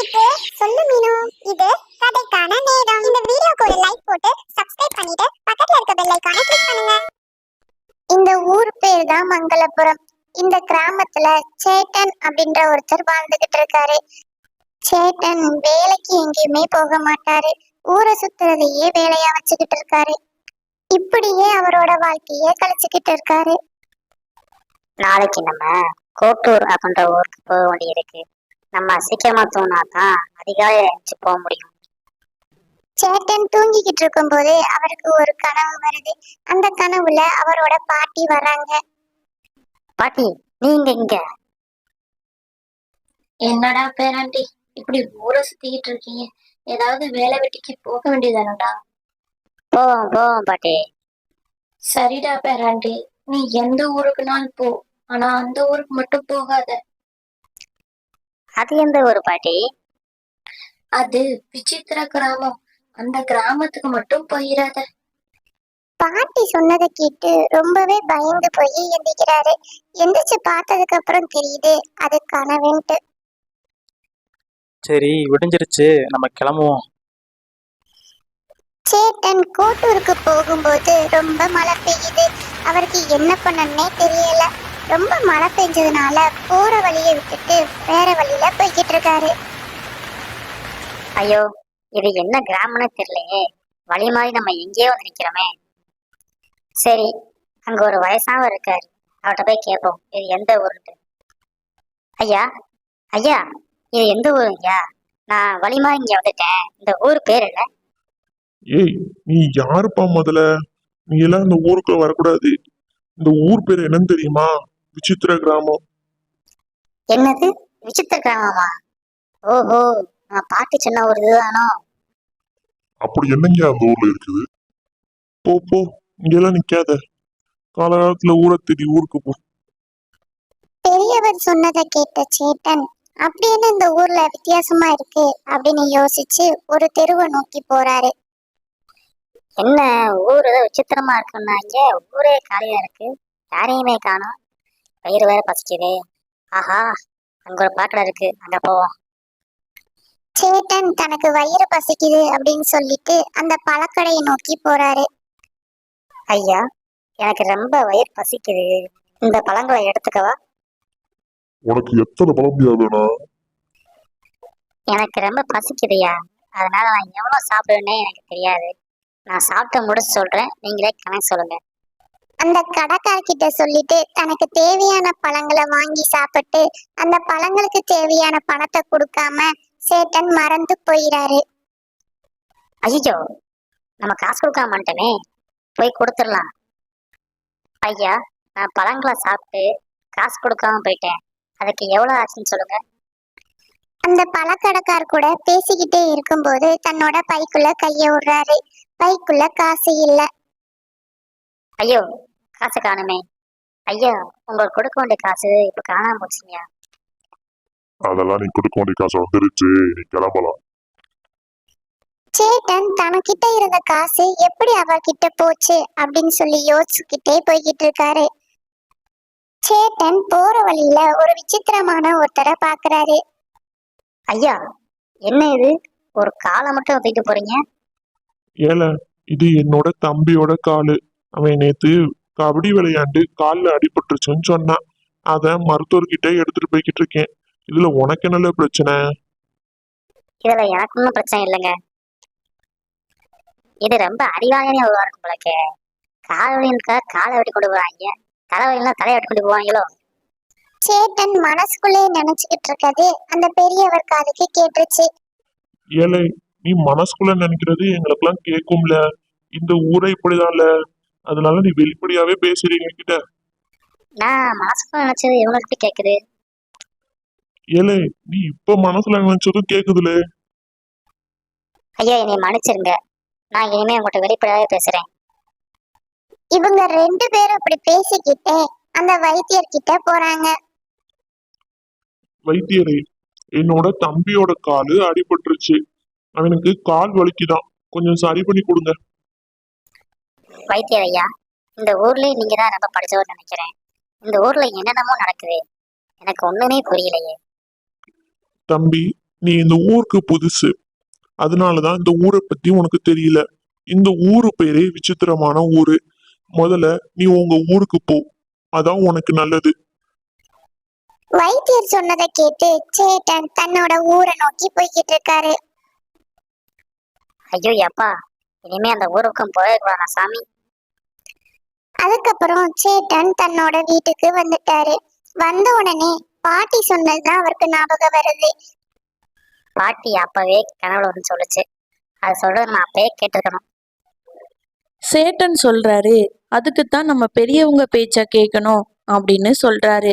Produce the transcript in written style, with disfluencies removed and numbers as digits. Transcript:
இருக்கு? சொல்லு மீனு. இது கதைக்கான நேரம். இந்த வீடியோக்கு ஒரு லைக் போட்டு சப்ஸ்கிரைப் பண்ணிட்டு பக்கத்துல இருக்க பெல் ஐகானை கிளிக் பண்ணுங்க. இந்த ஊர் பேர் தான் மங்களபுரம். இந்த கிராமத்துல சேட்டன் அப்படின்ற ஒருத்தர் வாழ்ந்துகிட்டு இருக்காரு. சேட்டன் வேலைக்கு எங்கேயுமே போக மாட்டாரு. ஊரை சுத்துறதையே வேலையா வச்சுக்கிட்டு இருக்காரு. இப்படியே அவரோட வாழ்க்கைய கழிச்சுக்கிட்டு இருக்காரு. நாளைக்கு நம்ம கோட்டூர் அப்படின்ற ஊருக்கு போக வேண்டியிருக்கு. நம்ம சீக்கிரமா தூங்கினாதான் அதிகாலை எழுந்துச்சு போக முடியும். சேட்டன் தூங்கிக்கிட்டு இருக்கும் போது அவருக்கு ஒரு கனவு வருது. அந்த கனவுல அவரோட பாட்டி வர்றாங்க. பாட்டி, நீங்க இங்க? என்னடா பேராண்டி, இப்படி ஊரை சுத்திக்கிட்டு இருக்கீங்க? ஏதாவது வேலை வெட்டிக்கு போக வேண்டியதானடா? போவோம் போவோம் பாட்டி. சரிடா பேராண்டி, நீ எந்த ஊருக்குனாலும் போ, ஆனா அந்த ஊருக்கு மட்டும் போகாத. அது எந்த ஊரு பாட்டி? அது விசித்திர கிராமம். அந்த கிராமத்துக்கு மட்டும் போயிடாத. பாட்டி சொன்னதை கேட்டு ரொம்பவே பயந்து போய் எந்திக்கிறாரு. எந்திரிச்சு பார்த்ததுக்கு அப்புறம் தெரியுது அது கனவுன்ட்டு. சரி, விடிஞ்சிருச்சு, நம்ம கிளம்புவோம். சேட்டன் கோட்டூருக்கு போகும்போது ரொம்ப மழை பெய்யுது. அவருக்கு என்ன பண்ணனே தெரியல. ரொம்ப மழை பெஞ்சதுனால போற வழியை விட்டுட்டு வேற வழியில போய்கிட்டு இருக்காரு. ஐயோ, இது என்ன கிராமம்னு தெரியலையே. வழி மாதிரி நம்ம எங்கேயோ வந்து நிக்கிறோமே. சரி, அங்க ஒரு வயசானவர் இருக்காரு, அவர்கிட்ட போய் கேட்போம் இது எந்த ஊருன்ட்டு. ஐயா ஐயா, இது எந்த ஊரு ஐயா? நான் வழி மாதிரி இங்க வந்துட்டேன். இந்த ஊர் பேர் என்ன? ஏய், நீ யாருப்பா முதல்ல? நீ எல்லாம் இந்த ஊருக்குள்ள வரக்கூடாது. இந்த ஊர் பேர் என்னன்னு தெரியுமா? விசித்திர கிராமம். என்னது, விசித்திர கிராமமா? ஓஹோ, நான் பாட்டி சொன்ன ஒரு இதுதானோ? அப்படி என்னங்க அந்த ஊர்ல இருக்குது? போ போ, இங்கெல்லாம் நிக்காத. காலகாலத்துல ஊரை தேடி ஊருக்கு போ. பெரியவர் சொன்னதை கேட்ட சேட்டன் அப்படி என்ன இந்த ஊர்ல வித்தியாசமா இருக்கு அப்படின்னு யோசிச்சு ஒரு தெருவை நோக்கி போறாரு. என்ன ஊர் ஏதோ விசித்திரமா இருக்குன்னாங்க, ஊரே காலியா இருக்கு, யாரையுமே காணோம். வயிறு வேற பசிக்குது. ஆஹா, அங்க ஒரு பாக்கடை இருக்கு, அங்க போவோம். சேட்டன் தனக்கு வயிறு பசிக்குது அப்படின்னு சொல்லிட்டு அந்த பழக்கடையை நோக்கி போறாரு. ஐயா, எனக்கு ரொம்ப வயிறு பசிக்குது, இந்த பழங்களை எடுத்துக்கவா? உனக்கு எத்தனை பழம் வேணும்? எனக்கு ரொம்ப பசிக்குதுயா, அதனால நான் எவ்வளவு சாப்பிடுவேன்னே எனக்கு தெரியாது. நான் சாப்பிட்டு முடிச்சு சொல்றேன், நீங்களே கணக்கு சொல்லுங்க. அந்த கடைக்காரர்கிட்ட சொல்லிட்டு தனக்கு தேவையான பழங்களை வாங்கி சாப்பிட்டு அந்த பழங்களுக்கு தேவையான பணத்தை கொடுக்காம சேட்டன் மறந்து போயிறாரு. ஐயோ, நம்ம காசு கொடுக்காம மாட்டோமே, போய் கொடுத்துடலாம். ஐயா, நான் பழங்களை சாப்பிட்டு காசு கொடுக்காம போயிட்டேன், அதுக்கு எவ்வளவு ஆச்சுன்னு சொல்லுங்க. அந்த பழக்கடைக்கார் கூட பேசிக்கிட்டே இருக்கும்போது தன்னோட பைக்குள்ள கைய விடுறாரு. பைக்குள்ள காசு இல்ல. ஐயோ, காசு காணுமே. ஐயா, உங்களுக்கு கொடுக்க வேண்டிய காசு இப்ப காணாம போச்சுங்க. அதெல்லாம் நீ கொடுக்க வேண்டிய காசு வந்துருச்சு, நீ கிளம்பலாம். சேட்டன் தனக்கிட்ட இருந்த காசு எப்படி அவர்கிட்ட போச்சு அப்படின்னு சொல்லி யோசிச்சுக்கிட்டே போய்கிட்டு இருக்காரு. சேட்டன் போற வழியில ஒரு விசித்திரமான ஒருத்தரை பாக்குறாரு. ஐயா, என்ன இது, ஒரு காலை மட்டும் தூக்கிட்டு போறீங்க? ஏல, இது என்னோட தம்பியோட காலு. அவன் நேத்து கபடி விளையாண்டு கால்ல அடிபட்டுருச்சுன்னு சொன்னான். அத மருத்துவர்கிட்ட எடுத்துட்டு போய்கிட்டு இருக்கேன். இதுல உனக்கு என்னல பிரச்சனை? இதுல எனக்கு ஒன்றும் பிரச்சனை இல்லைங்க. இது ரொம்ப அறிவாளியான ஒரு இருக்கும் போலக்கு. காலவழிக்கா காலை வெட்டி கொண்டு போவாங்க, தலைவலினா தலையை வெட்டி கொண்டு போவாங்களோ? சேட்டன் மனசுக்குள்ளே நினைச்சுக்கிட்டு இருக்கது அந்த பெரியவர் காதுக்கு கேட்டுருச்சு. ஏலே, நீ மனசுக்குள்ள நினைக்கிறது எங்களுக்கெல்லாம் கேட்கும்ல. இந்த ஊரை இப்படிதான்ல, அதனால நீ வெளிப்படையாவே பேசுறீங்க கிட்ட. நான் மனசுக்குள்ள நினைச்சது இவங்களுக்கு கேக்குது. ஏலே, நீ இப்ப மனசுல நினைச்சதும் கேக்குதுல. ஐயா, என்னை மன்னிச்சிருங்க, நான் இனிமே உங்கள்கிட்ட வெளிப்படையாவே பேசுறேன். இவங்க ரெண்டு பேரும் இப்படி பேசிக்கிட்டே அந்த வைத்தியர்கிட்ட போறாங்க. வைத்தியரே, என்னோட தம்பியோட காலு அடிபட்டுருச்சு. அவனுக்கு கால் வலிக்குதான், கொஞ்சம் சரி பண்ணி கொடுங்க. வைத்தியர் ஐயா, இந்த ஊர்லயே நீங்க தான் ரொம்ப படிச்சவர் நினைக்கிறேன். இந்த ஊர்ல என்னென்னமோ நடக்குது, எனக்கு ஒண்ணுமே புரியலையே. தம்பி, நீ இந்த ஊருக்கு புதுசு, அதனாலதான் இந்த ஊரை பத்தி உனக்கு தெரியல. இந்த ஊரு பேரே விசித்திரமான ஊரு. முதல்ல நீ உங்க ஊருக்கு போ, அதான் உனக்கு நல்லது. வைத்தியர் சொன்னதை கேட்டு சேட்டன் தன்னோட ஊரை நோக்கி போய்கிட்டு இருக்காரு. ஐயோ அப்பா, இனிமே அந்த ஊருக்கும் போயிடக்கூடாதா சாமி. அதுக்கப்புறம் சேட்டன் தன்னோட வீட்டுக்கு வந்துட்டாரு. வந்த உடனே பாட்டி சொன்னதுதான் அவருக்கு ஞாபகம் வருது. பாட்டி அப்பவே கனவுல வந்து சொல்லுச்சு. அது சொல்றது நான் அப்பவே கேட்டிருக்கணும். சேட்டன் சொல்றாரு, அதுக்குத்தான் நம்ம பெரியவங்க பேச்ச கேட்கணும் அப்படின்னு சொல்றாரு.